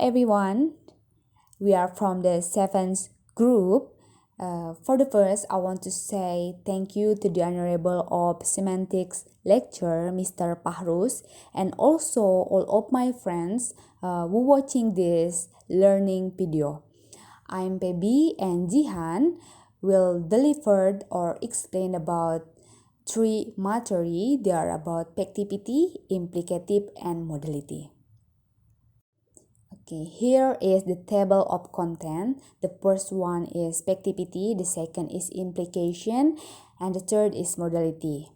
everyone, we are from the 7th group. For the first, I want to say thank you to the Honorable of Semantics lecturer, Mr. Pahrus, and also all of my friends who watching this learning video. I'm Pebi and Jihan will deliver or explain about three materia. They are about pectivity, implicative, and modality. Okay, here is the table of content. The first one is pectivity, the second is implication, and the third is modality.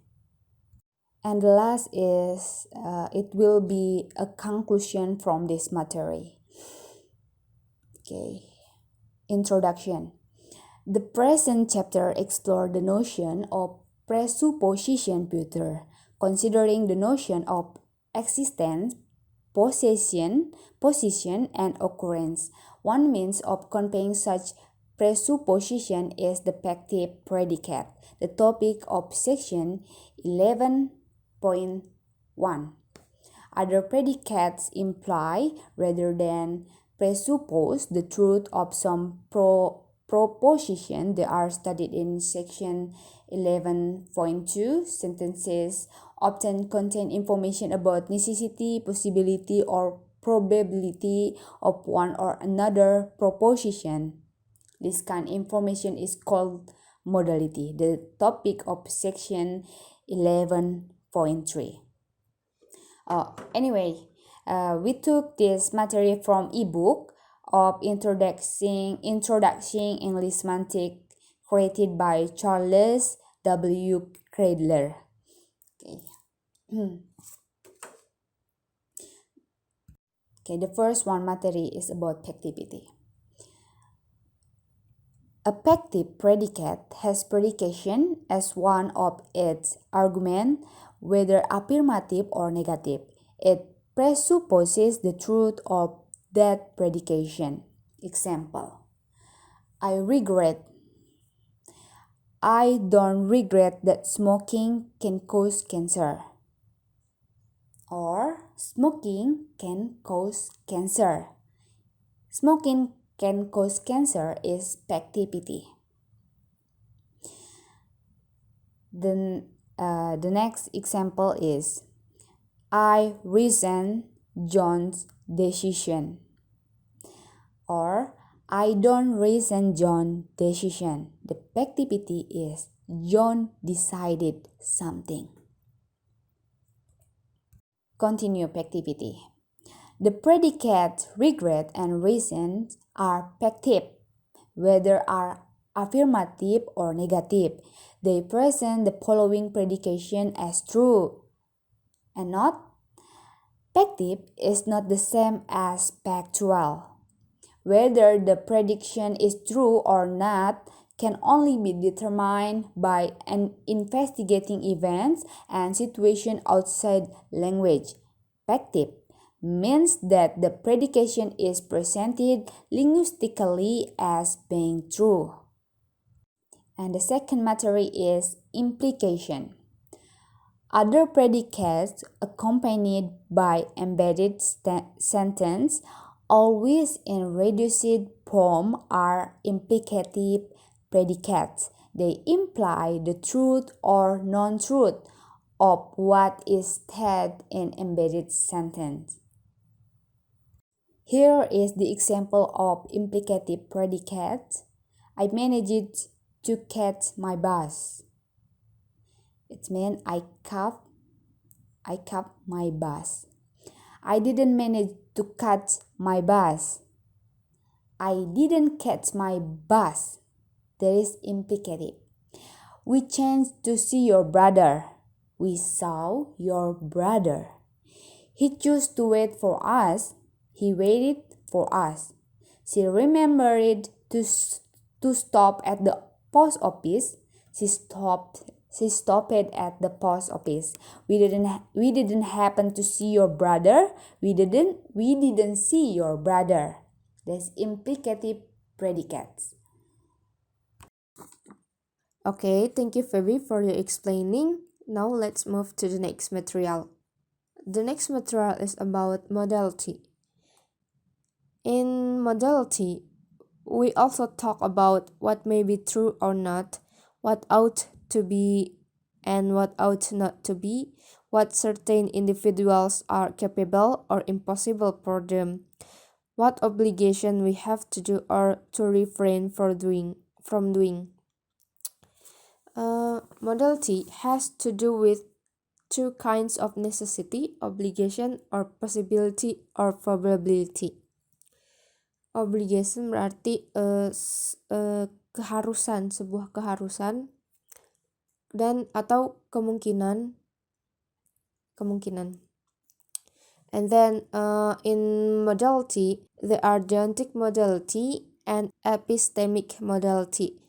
And the last is, it will be a conclusion from this material. Okay, introduction. The present chapter explores the notion of presupposition further, considering the notion of existence, possession, position, and occurrence. One means of conveying such presupposition is the pective predicate, the topic of section 11.1. Other predicates imply rather than presuppose the truth of some proposition. They are studied in section 11.2. Sentences often contain information about necessity, possibility, or probability of one or another proposition. This kind of information is called modality, the topic of section 11.3. Anyway, we took this material from ebook of Introducing English Semantics created by Charles W. Cradler. Okay. Okay, the first one material is about pectivity. A pective predicate has predication as one of its arguments, whether affirmative or negative. It presupposes the truth of that predication. Example: I don't regret that smoking can cause cancer. Or smoking can cause cancer. Smoking can cause cancer is pectivity. Then the next example is I resent John's decision. Or I don't resent John's decision. The pectivity is John decided something. Continue pectivity. The predicates regret and resent are pective, whether are affirmative or negative. They present the following predication as true and not. Pective is not the same as factual. Whether the prediction is true or not can only be determined by investigating events and situations outside language. Pective means that the predication is presented linguistically as being true. And the second material is implication. Other predicates accompanied by embedded sentence, always in reduced form, are implicative predicates. They imply the truth or non-truth of what is said in embedded sentence. Here is the example of implicative predicate. I managed to catch my bus. It means I caught my bus. I didn't manage to catch my bus. I didn't catch my bus. There is implicative. We changed to see your brother. We saw your brother. He chose to wait for us. He waited for us. She remembered to stop at the post office. She stopped at the post office. We didn't happen to see your brother. We didn't see your brother. That's implicative predicates. Okay, thank you, Phoebe, for your explaining. Now let's move to the next material. The next material is about modality. modality, we also talk about what may be true or not, what ought to be and what ought not to be, what certain individuals are capable or impossible for them, what obligation we have to do or to refrain from doing. Modality has to do with two kinds of necessity, obligation or possibility or probability. Obligation berarti keharusan, sebuah keharusan dan atau kemungkinan. And then in modality, there are deontic modality and epistemic modality.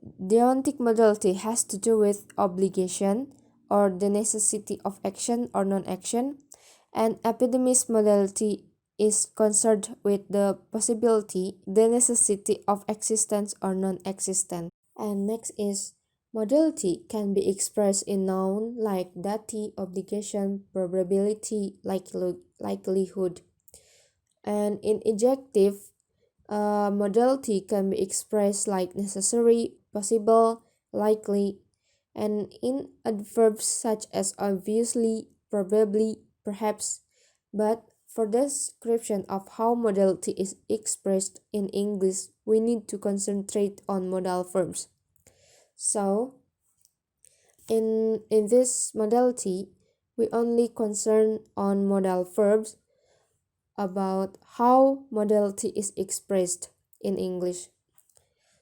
Deontic modality has to do with obligation or the necessity of action or non-action, and epidemic modality is concerned with the possibility, the necessity of existence or non-existence. And next is modality can be expressed in noun like dati, obligation, probability, likelihood. And in adjective, modality can be expressed like necessary, possible, likely, and in adverbs such as obviously, probably, perhaps. But for the description of how modality is expressed in English, we need to concentrate on modal verbs. So, in this modality, we only concern on modal verbs about how modality is expressed in English.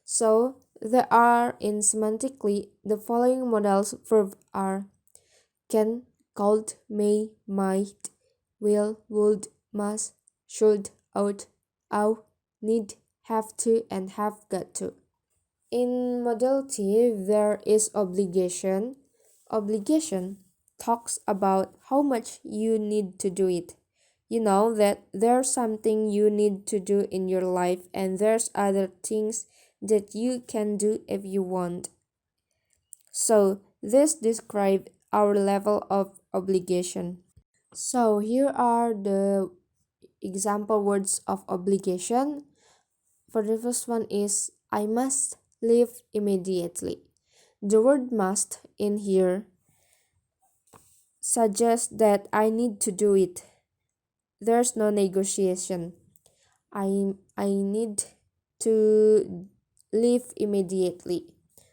So, there are in semantically the following modals verb are can, could, may, might, will, would, must, should, ought, need, have to, and have got to. In modality, there is obligation. Obligation talks about how much you need to do it. You know that there's something you need to do in your life and there's other things that you can do if you want. So this describes our level of obligation. So here are the example words of obligation. For the first one is I must leave immediately. The word must in here suggests that I need to do it. There's no negotiation. I need to leave immediately.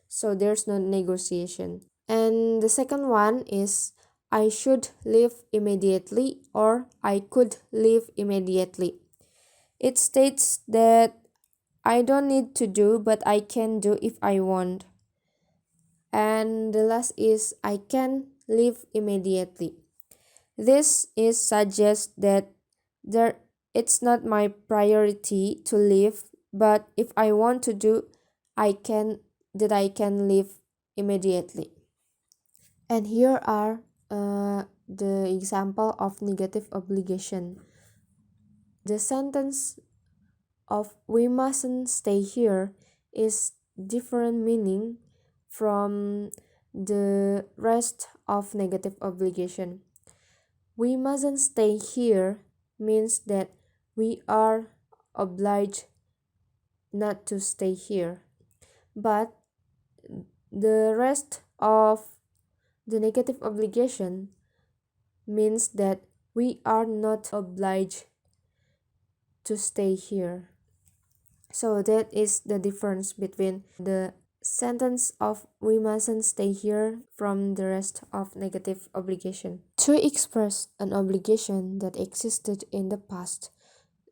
So there's no negotiation. And the second one is I should leave immediately or I could leave immediately. It states that I don't need to do, but I can do if I want. And the last is I can leave immediately. This is suggests that it's not my priority to leave, but if I want to do, I can leave immediately. And here are the example of negative obligation. The sentence of we mustn't stay here is different meaning from the rest of negative obligation. We mustn't stay here means that we are obliged not to stay here. But the rest of the negative obligation means that we are not obliged to stay here. So that is the difference between the sentence of we mustn't stay here from the rest of negative obligation. To express an obligation that existed in the past,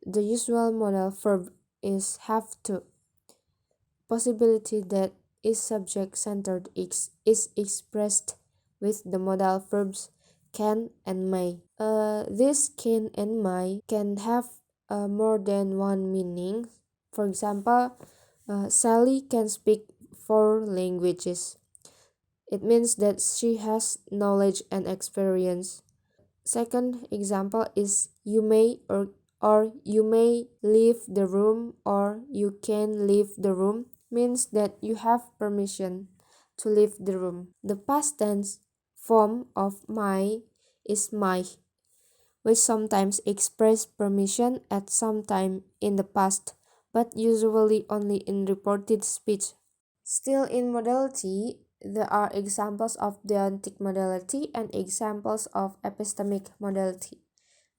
the usual modal verb is have to. Possibility that is subject-centered is expressed with the modal verbs can and may. This can and may can have more than one meaning. For example, Sally can speak 4 languages. It means that she has knowledge and experience. Second example is you may or you may leave the room or you can leave the room means that you have permission to leave the room. The past tense form of my is might, which sometimes express permission at some time in the past but usually only in reported speech. Still in modality, there are examples of deontic modality and examples of epistemic modality.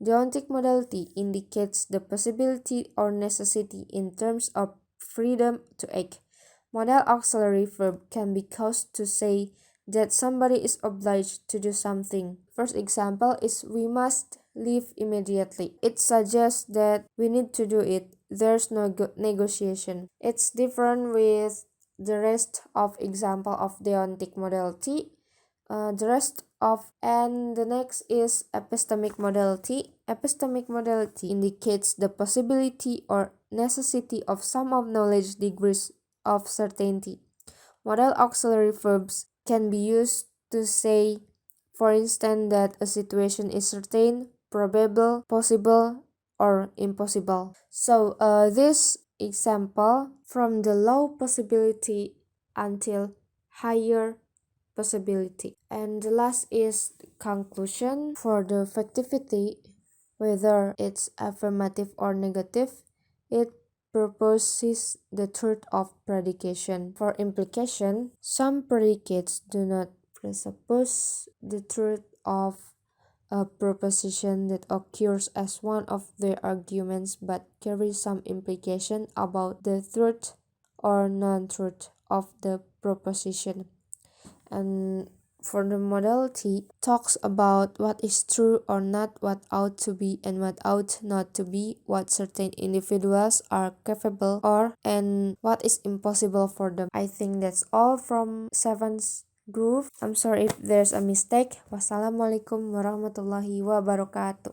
Deontic modality indicates the possibility or necessity in terms of freedom to act. Modal auxiliary verb can be used to say that somebody is obliged to do something. First example is we must leave immediately. It suggests that we need to do it. There's no negotiation. It's different with the rest of example of deontic modality. And the next is epistemic modality. Epistemic modality indicates the possibility or necessity of some of knowledge degrees of certainty. Modal auxiliary verbs can be used to say, for instance, that a situation is certain, probable, possible, or impossible. So this example from the low possibility until higher possibility. And the last is conclusion for the factivity, whether it's affirmative or negative, it proposes the truth of predication. For implication, some predicates do not presuppose the truth of a proposition that occurs as one of their arguments but carry some implication about the truth or non-truth of the proposition. And for the modality, talks about what is true or not, what ought to be and what ought not to be, what certain individuals are capable or, and what is impossible for them. I think that's all from 7th group. I'm sorry if there's a mistake. Wassalamualaikum warahmatullahi wabarakatuh.